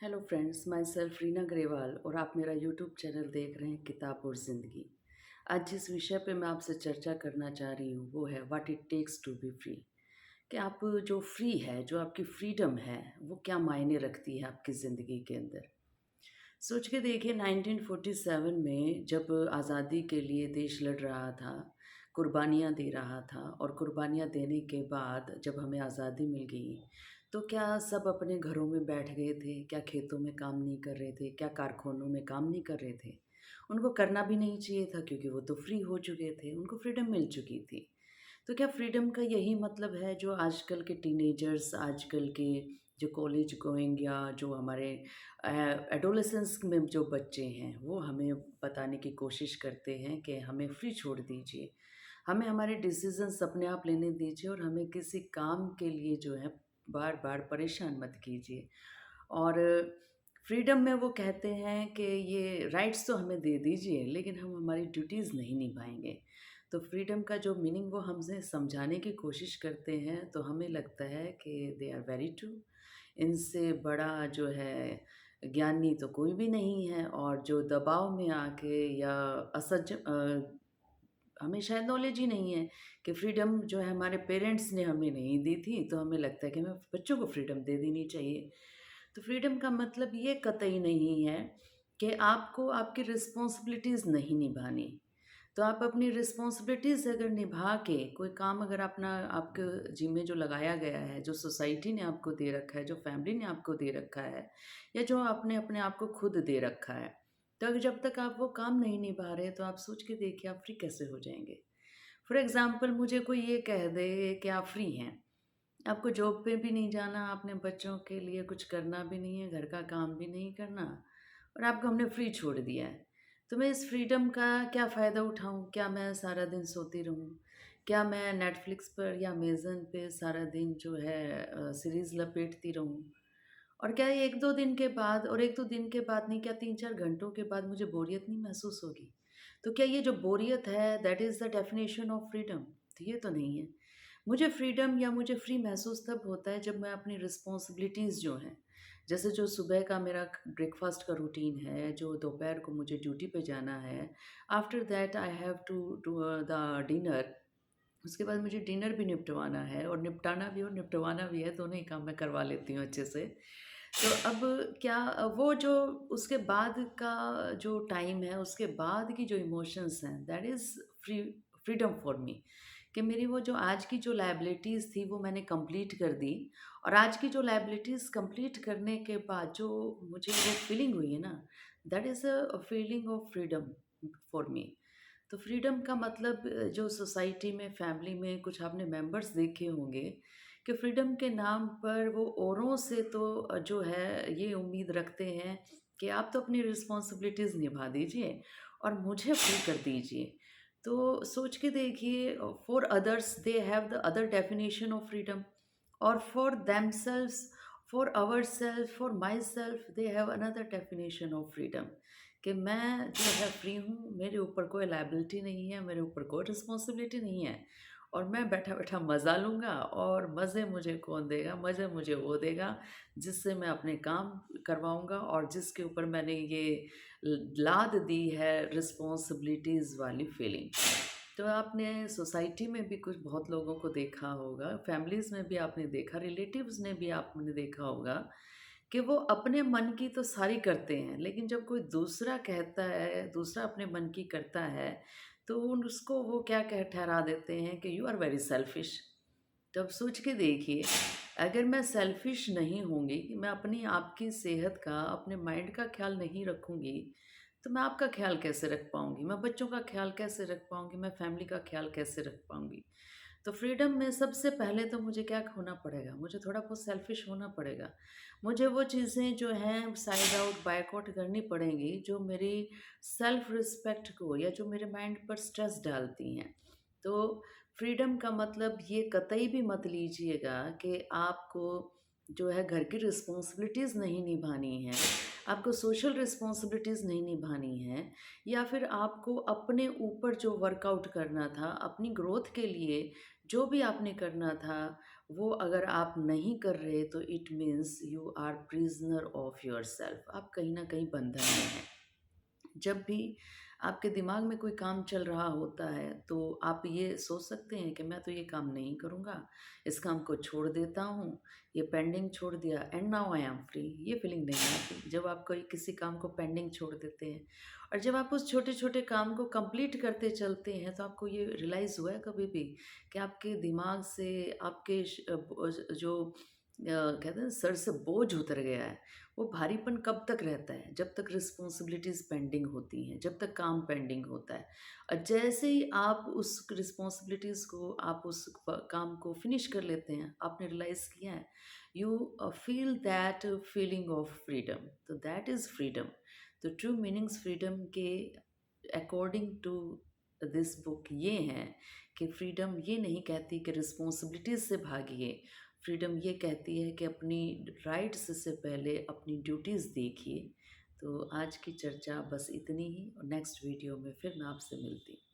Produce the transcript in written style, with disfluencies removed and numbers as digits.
Hello friends, my self Reena Grewal और आप मेरा यूट्यूब चैनल देख रहे हैं किताब और ज़िंदगी। आज जिस विषय पे मैं आपसे चर्चा करना चाह रही हूँ वो है what it takes to be free. कि आप जो फ्री है, जो आपकी फ्रीडम है, वो क्या मायने रखती है आपकी ज़िंदगी के अंदर। सोच के देखिए 1947 में जब आज़ादी के लिए देश लड़ रहा था, कुर्बानियाँ दे रहा था और कुर्बानियाँ देने के बाद जब हमें आज़ादी मिल गई, तो क्या सब अपने घरों में बैठ गए थे? क्या खेतों में काम नहीं कर रहे थे? क्या कारखानों में काम नहीं कर रहे थे? उनको करना भी नहीं चाहिए था क्योंकि वो तो फ्री हो चुके थे, उनको फ्रीडम मिल चुकी थी। तो क्या फ्रीडम का यही मतलब है जो आजकल के टीनेजर्स, आजकल के जो कॉलेज गोइंग या जो हमारे एडोलेसेंस में जो बच्चे हैं, वो हमें बताने की कोशिश करते हैं कि हमें फ्री छोड़ दीजिए, हमें हमारे डिसीजंस अपने आप लेने दीजिए और हमें किसी काम के लिए जो है बार बार परेशान मत कीजिए। और फ्रीडम में वो कहते हैं कि ये राइट्स तो हमें दे दीजिए लेकिन हम हमारी ड्यूटीज़ नहीं निभाएंगे। तो फ्रीडम का जो मीनिंग वो हमसे समझाने की कोशिश करते हैं तो हमें लगता है कि दे आर वेरी ट्रू। इनसे बड़ा जो है ज्ञानी तो कोई भी नहीं है, और जो दबाव में आके या हमें शायद नॉलेज ही नहीं है कि फ्रीडम जो है हमारे पेरेंट्स ने हमें नहीं दी थी, तो हमें लगता है कि हमें बच्चों को फ्रीडम दे देनी चाहिए। तो फ्रीडम का मतलब ये कतई नहीं है कि आपको आपकी रिस्पॉन्सिबिलिटीज़ नहीं निभानी। तो आप अपनी रिस्पॉन्सिबिलिटीज़ अगर निभा के कोई काम अगर अपना आपके जिम्मे जो लगाया गया है, जो सोसाइटी ने आपको दे रखा है, जो फैमिली ने आपको दे रखा है, या जो आपने अपने आप को खुद दे रखा है, तो अगर जब तक आप वो काम नहीं निभा रहे तो आप सोच के देखिए आप फ्री कैसे हो जाएंगे। फॉर एग्ज़ाम्पल मुझे कोई ये कह दे कि आप फ्री हैं, आपको जॉब पे भी नहीं जाना, आपने बच्चों के लिए कुछ करना भी नहीं है, घर का काम भी नहीं करना, और आपको हमने फ्री छोड़ दिया है। तो मैं इस फ्रीडम का क्या फ़ायदा उठाऊँ? क्या मैं सारा दिन सोती रहूँ? क्या मैं नेटफ्लिक्स पर या अमेज़न पे सारा दिन जो है सीरीज़ लपेटती रहूँ? और क्या ये 1-2 दिन के बाद, और 1-2 दिन के बाद नहीं, क्या 3-4 घंटों के बाद मुझे बोरियत नहीं महसूस होगी? तो क्या ये जो बोरियत है that is the definition of freedom? तो ये तो नहीं है। मुझे फ्रीडम या मुझे फ्री महसूस तब होता है जब मैं अपनी रिस्पॉन्सिबिलिटीज़ जो हैं, जैसे जो सुबह का मेरा ब्रेकफास्ट का रूटीन है, जो दोपहर को मुझे ड्यूटी पे जाना है, after that I have to do the dinner. उसके बाद मुझे डिनर भी निपटवाना है, और निपटाना भी और निपटवाना भी है, दोनों ही काम मैं करवा लेती हूँ अच्छे से। तो अब क्या वो जो उसके बाद का जो टाइम है, उसके बाद की जो इमोशंस हैं, that is freedom for me. कि मेरी वो जो आज की जो लायबिलिटीज़ थी वो मैंने कंप्लीट कर दी, और आज की जो लायबिलिटीज़ कंप्लीट करने के बाद जो मुझे वो फीलिंग हुई है ना, that is a feeling of freedom for me. तो फ्रीडम का मतलब जो सोसाइटी में, फैमिली में कुछ आपने मेंबर्स देखे होंगे कि फ्रीडम के नाम पर वो औरों से तो जो है ये उम्मीद रखते हैं कि आप तो अपनी रिस्पॉन्सिबिलिटीज़ निभा दीजिए और मुझे फ्री कर दीजिए। तो सोच के देखिए, for others they have the other definition of freedom, और for themselves, for ourself, for my self they have another definition of freedom. कि मैं जो है फ्री हूँ, मेरे ऊपर कोई लायबिलिटी नहीं है, मेरे ऊपर कोई रिस्पॉन्सिबिलिटी नहीं है, और मैं बैठा-बैठा मज़ा लूँगा, और मज़े मुझे कौन देगा? मज़े मुझे वो देगा जिससे मैं अपने काम करवाऊँगा और जिसके ऊपर मैंने ये लाद दी है रिस्पॉन्सिबिलिटीज़ वाली फीलिंग। तो आपने सोसाइटी में भी कुछ बहुत लोगों को देखा होगा, फैमिलीज़ में भी आपने देखा, रिलेटिव्स ने भी आपने देखा होगा कि वो अपने मन की तो सारी करते हैं, लेकिन जब कोई दूसरा कहता है, दूसरा अपने मन की करता है, तो उसको वो क्या कह ठहरा देते हैं कि यू आर वेरी सेल्फिश। तो अब सोच के देखिए, अगर मैं सेल्फिश नहीं होंगी, कि मैं अपनी आपकी सेहत का, अपने माइंड का ख़्याल नहीं रखूँगी, तो मैं आपका ख़्याल कैसे रख पाऊँगी? मैं बच्चों का ख़्याल कैसे रख पाऊँगी? मैं फैमिली का ख़्याल कैसे रख पाऊँगी? तो फ्रीडम में सबसे पहले तो मुझे क्या होना पड़ेगा? मुझे थोड़ा बहुत सेल्फिश होना पड़ेगा। मुझे वो चीज़ें जो हैं साइड आउट, बायकॉट करनी पड़ेंगी, जो मेरी सेल्फ रिस्पेक्ट को या जो मेरे माइंड पर स्ट्रेस डालती हैं। तो फ्रीडम का मतलब ये कतई भी मत लीजिएगा कि आपको जो है घर की रिस्पॉन्सिबिलिटीज़ नहीं निभानी है, आपको सोशल रिस्पॉन्सिबिलिटीज़ नहीं निभानी है, या फिर आपको अपने ऊपर जो वर्कआउट करना था, अपनी ग्रोथ के लिए जो भी आपने करना था, वो अगर आप नहीं कर रहे तो it means you are prisoner of yourself, आप कहीं ना कहीं बंधन में हैं। जब भी आपके दिमाग में कोई काम चल रहा होता है तो आप ये सोच सकते हैं कि मैं तो ये काम नहीं करूँगा, इस काम को छोड़ देता हूँ, ये पेंडिंग छोड़ दिया and now I am free. ये फीलिंग नहीं आती जब आप कोई किसी काम को पेंडिंग छोड़ देते हैं। और जब आप उस छोटे छोटे काम को कंप्लीट करते चलते हैं तो आपको ये रियलाइज़ हुआ है कभी भी कि आपके दिमाग से आपके जो कहते हैं सर से बोझ उतर गया है। वो भारीपन कब तक रहता है? जब तक रिस्पॉन्सिबिलिटीज़ पेंडिंग होती हैं, जब तक काम पेंडिंग होता है। और जैसे ही आप उस रिस्पॉन्सिबिलिटीज़ को, आप उस काम को फिनिश कर लेते हैं, आपने रियलाइज़ किया है, you feel that feeling of freedom. तो दैट इज़ फ्रीडम। तो ट्रू मीनिंग्स फ्रीडम के अकॉर्डिंग टू दिस बुक ये हैं कि फ्रीडम ये नहीं कहती कि रिस्पॉन्सिबिलिटीज़ से भागिए। फ्रीडम ये कहती है कि अपनी राइट्स से पहले अपनी ड्यूटीज़ देखिए। तो आज की चर्चा बस इतनी ही, और नेक्स्ट वीडियो में फिर मैं आपसे मिलती हूँ।